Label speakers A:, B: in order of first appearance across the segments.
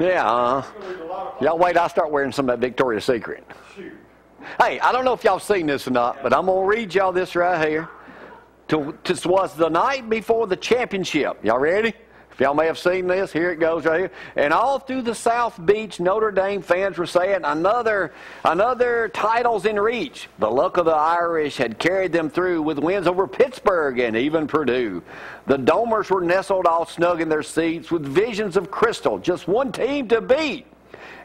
A: Yeah, y'all wait, I'll start wearing some of that Victoria's Secret. Hey, I don't know if y'all seen this or not, but I'm going to read y'all this right here. This was the night before the championship. Y'all ready? If y'all may have seen this, here it goes right here. And all through the South Beach, Notre Dame fans were saying another title's in reach. The luck of the Irish had carried them through with wins over Pittsburgh and even Purdue. The Domers were nestled all snug in their seats with visions of crystal, just one team to beat.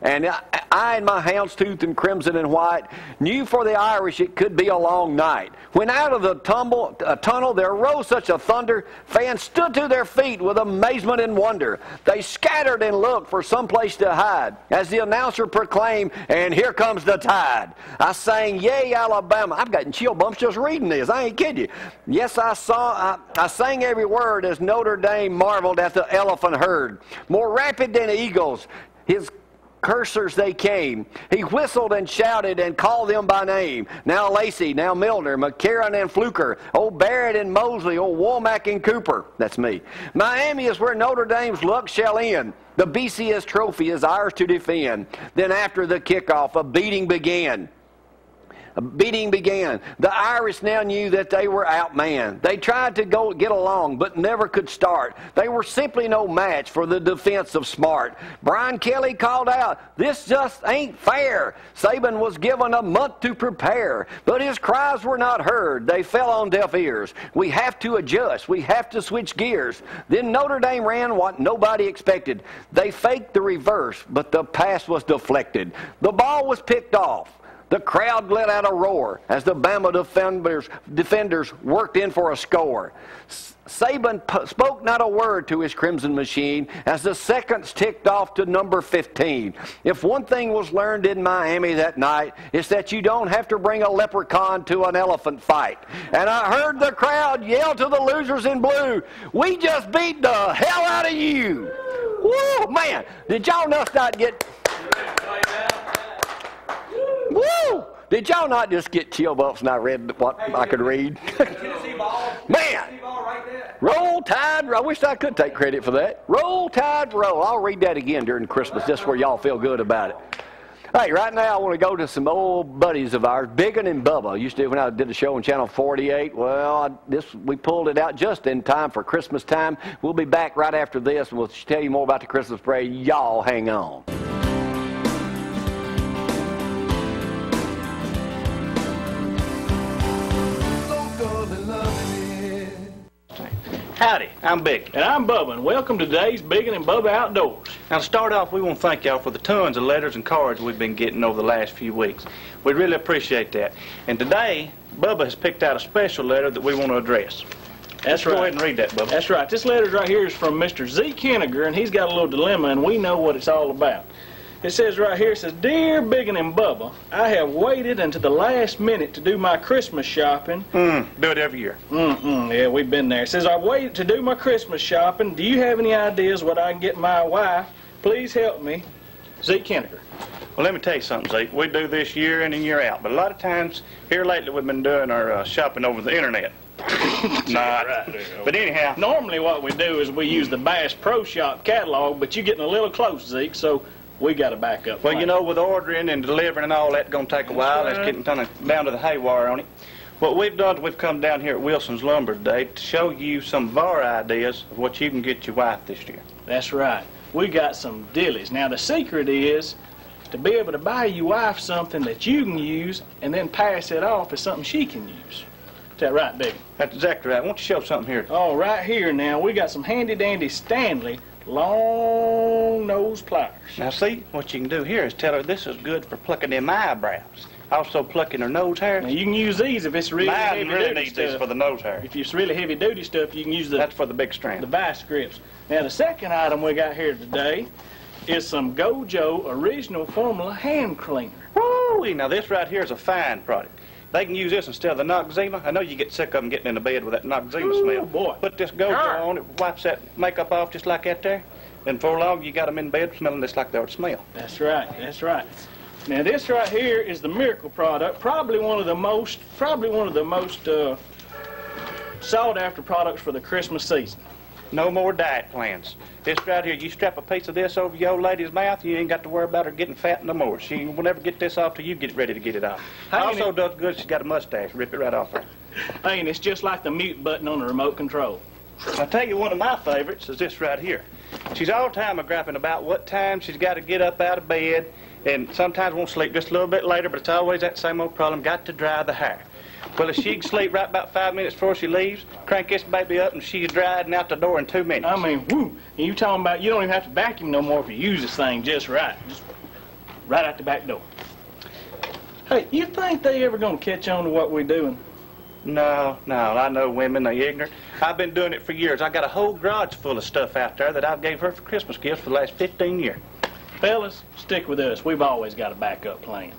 A: And I, in my houndstooth and crimson and white, knew for the Irish it could be a long night. When out of the tunnel there rose such a thunder, fans stood to their feet with amazement and wonder. They scattered and looked for some place to hide as the announcer proclaimed, "And here comes the tide." I sang, "Yay, Alabama." I've gotten chill bumps just reading this. I ain't kidding you. Yes, I sang every word as Notre Dame marveled at the elephant herd. More rapid than eagles, his cursors they came. He whistled and shouted and called them by name. Now Lacey, now Milner, McCarron and Fluker, old Barrett and Mosley, old Womack and Cooper. That's me. Miami is where Notre Dame's luck shall end. The BCS trophy is ours to defend. Then after the kickoff, a beating began. The Irish now knew that they were outmanned. They tried to get along, but never could start. They were simply no match for the defense of Smart. Brian Kelly called out, "This just ain't fair." Saban was given a month to prepare, but his cries were not heard. They fell on deaf ears. We have to adjust. We have to switch gears. Then Notre Dame ran what nobody expected. They faked the reverse, but the pass was deflected. The ball was picked off. The crowd let out a roar as the Bama defenders worked in for a score. Saban spoke not a word to his Crimson Machine as the seconds ticked off to number 15. If one thing was learned in Miami that night, it's that you don't have to bring a leprechaun to an elephant fight. And I heard the crowd yell to the losers in blue, "We just beat the hell out of you." Woo, man, did y'all not get... Woo! Did y'all not just get chill bumps and I read what I could read? Man! Roll Tide, I wish I could take credit for that. Roll Tide, roll. I'll read that again during Christmas just where y'all feel good about it. Hey, right now I want to go to some old buddies of ours, Biggin and Bubba. Used to when I did a show on Channel 48. Well, we pulled it out just in time for Christmas time. We'll be back right after this and we'll tell you more about the Christmas parade. Y'all hang on.
B: Howdy, I'm Big.
C: And I'm Bubba, and welcome to today's Biggin' and Bubba Outdoors.
B: Now to start off, we want to thank y'all for the tons of letters and cards we've been getting over the last few weeks. We really appreciate that. And today, Bubba has picked out a special letter that we want to address.
C: That's right.
B: Go ahead and read that, Bubba.
C: That's right. This letter right here is from Mr. Zeke Henniger, and he's got a little dilemma, and we know what it's all about. It says right here, it says, "Dear Biggin' and Bubba, I have waited until the last minute to do my Christmas shopping."
B: Do it every year.
C: Yeah, we've been there. It says, "I've waited to do my Christmas shopping. Do you have any ideas what I can get my wife? Please help me. Zeke Henniger."
B: Well, let me tell you something, Zeke. We do this year in and year out, but a lot of times here lately we've been doing our shopping over the internet. Not. Right. But anyhow.
C: Normally what we do is we use the Bass Pro Shop catalog, but you're getting a little close, Zeke, so we got to back up.
B: Well, you know, with ordering and delivering and all that, going to take a while. That's getting kind of down to the haywire on it. What we've done is we've come down here at Wilson's Lumber today to show you some of our ideas of what you can get your wife this year.
C: That's right. We got some dillies. Now, the secret is to be able to buy your wife something that you can use and then pass it off as something she can use. Is that right, Big?
B: That's exactly right. Why don't you show something here?
C: Oh, right here now, we got some handy-dandy Stanley long nose pliers.
B: Now see, what you can do here is tell her this is good for plucking them eyebrows. Also plucking her nose hair.
C: Now you can use these if it's really heavy duty stuff.
B: These for the nose hair.
C: If it's really heavy duty stuff, you can use
B: that's for the big strand.
C: The vice grips. Now the second item we got here today is some Gojo Original Formula hand cleaner.
B: Woo! Now this right here is a fine product. They can use this instead of the Noxzema. I know you get sick of them getting in the bed with that Noxzema smell.
C: Boy.
B: Put this Gojo on, it wipes that makeup off just like that there. And for long, you got them in bed smelling just like they ought to smell.
C: That's right, that's right. Now this right here is the Miracle product, probably one of the most sought after products for the Christmas season.
B: No more diet plans. This right here, you strap a piece of this over your old lady's mouth, you ain't got to worry about her getting fat no more. She will never get this off till you get ready to get it off. Also does good, she's got a mustache. Rip it right off her.
C: Hey, and it's just like the mute button on the remote control.
B: I'll tell you one of my favorites is this right here. She's all the time a-grapping about what time she's got to get up out of bed, and sometimes won't sleep just a little bit later, but it's always that same old problem, got to dry the hair. Well, if she can sleep right about 5 minutes before she leaves, crank this baby up, and she's dried and out the door in 2 minutes.
C: I mean, whoo, and you talking about you don't even have to vacuum no more if you use this thing just right. Just right out the back door. Hey, you think they ever gonna catch on to what we're doing?
B: No, I know women, they ignorant. I've been doing it for years. I got a whole garage full of stuff out there that I've gave her for Christmas gifts for the last 15 years.
C: Fellas, stick with us. We've always got a backup plan.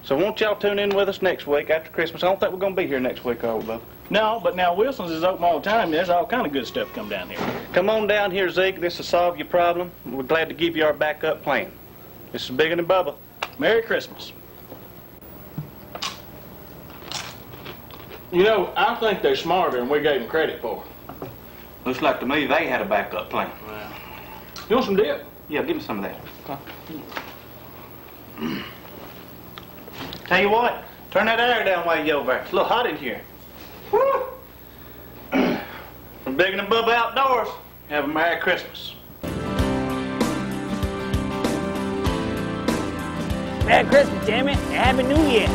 B: So won't y'all tune in with us next week after Christmas? I don't think we're going to be here next week, are we, Bub?
C: No, but now Wilson's is open all the time. There's all kind of good stuff come down here.
B: Come on down here, Zeke. This will solve your problem. We're glad to give you our backup plan. This is Bigger Than Bubba.
C: Merry Christmas. You know, I think they're smarter than we gave them credit for.
B: Looks like to me they had a backup plan.
C: Well, you want some dip?
B: Yeah, give me some of that. Tell you what, turn that air down while you're over there. It's a little hot in here. Woo! From Bigger Than Bubba Outdoors, have a Merry Christmas.
D: Merry Christmas, damn it. Happy New Year.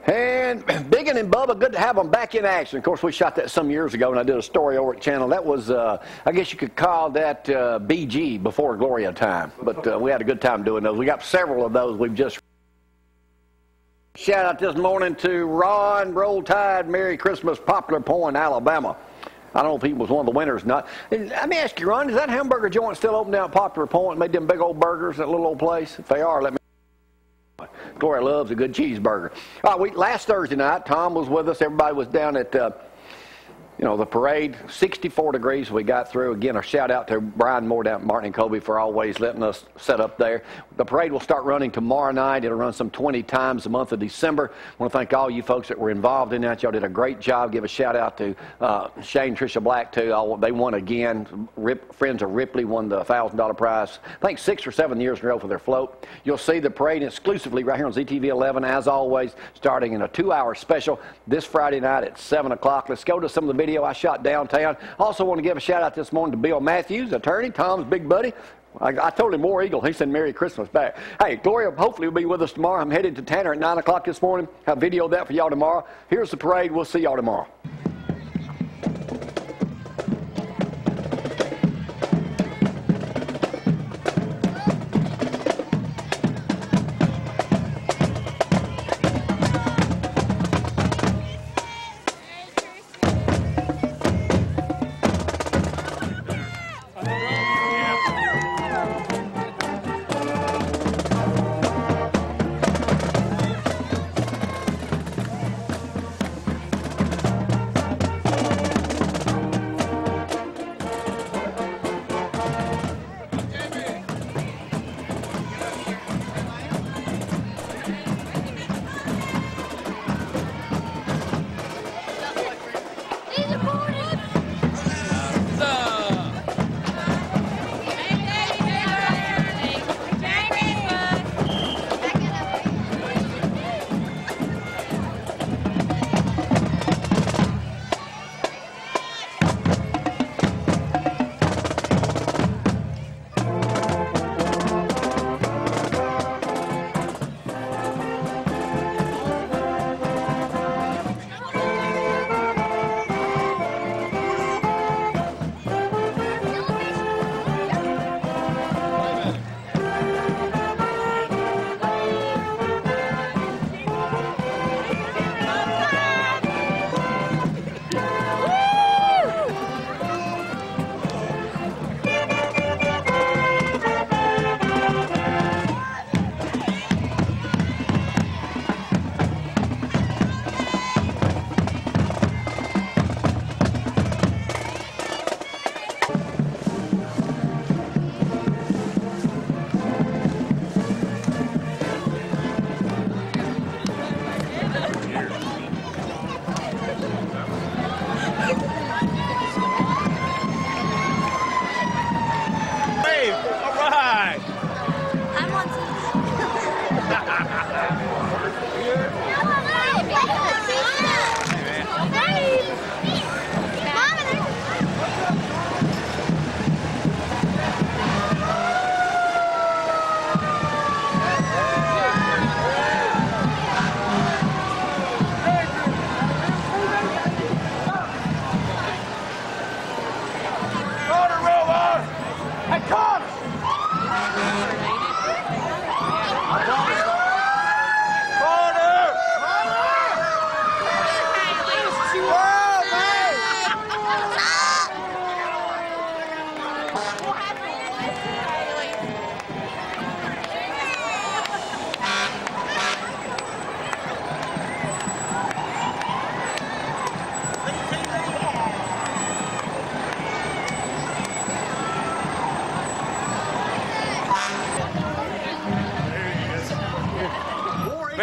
A: And Bigger Than Bubba, good to have them back in action. Of course, we shot that some years ago, and I did a story over at Channel. That was, I guess you could call that BG, before Gloria time. But we had a good time doing those. We got several of those we've just... Shout out this morning to Ron, Roll Tide, Merry Christmas, Poplar Point, Alabama. I don't know if he was one of the winners or not. Let me ask you, Ron, is that hamburger joint still open down at Poplar Point? Made them big old burgers, that little old place? If they are, let me... Gloria loves a good cheeseburger. All right, last Thursday night, Tom was with us. Everybody was down at, the parade. 64 degrees we got through. Again, a shout out to Brian Moore down at Martin and Kobe for always letting us set up there. The parade will start running tomorrow night. It'll run some 20 times the month of December. I want to thank all you folks that were involved in that. Y'all did a great job. Give a shout out to Shane, Tricia Black, too. They won again. Friends of Ripley won the $1,000 prize. I think 6 or 7 years in a row for their float. You'll see the parade exclusively right here on ZTV 11, as always, starting in a 2-hour special this Friday night at 7 o'clock. Let's go to some of the video I shot downtown. Also want to give a shout out this morning to Bill Matthews, attorney, Tom's big buddy. I told him War Eagle. He said Merry Christmas back. Hey, Gloria hopefully will be with us tomorrow. I'm headed to Tanner at 9 o'clock this morning. Have video of that for y'all tomorrow. Here's the parade. We'll see y'all tomorrow.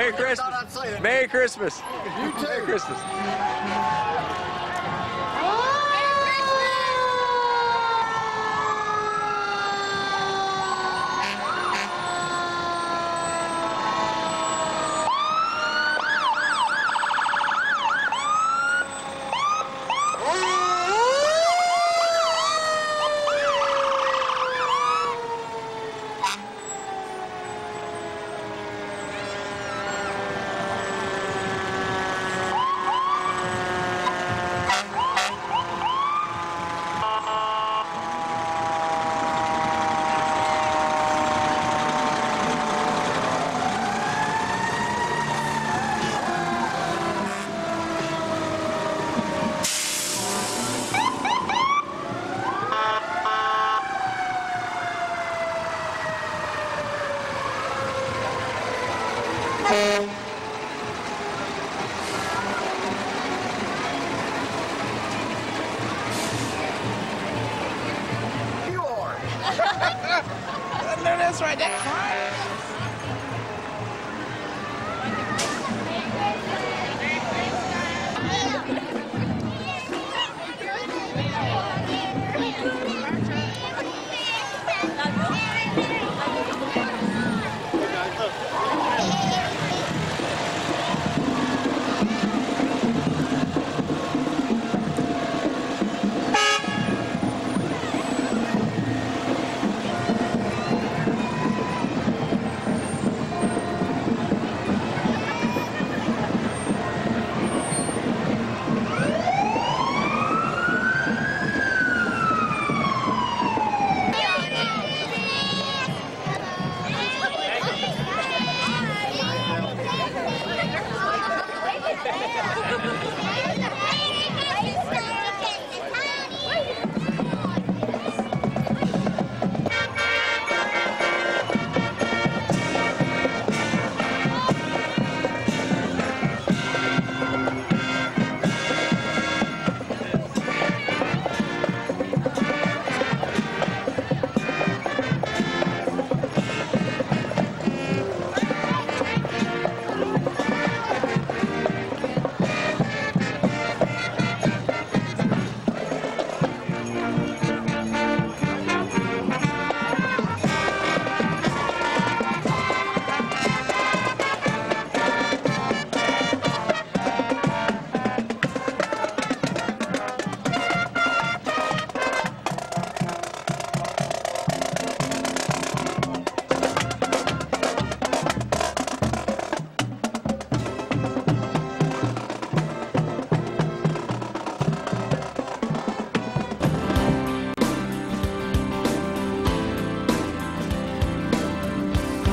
E: Merry Christmas. Merry Christmas.
A: You too.
E: Merry Christmas.
A: You are.
E: No, that's right. That's right.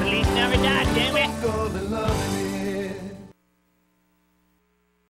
D: Police never died, damn it.
F: Go be loving me.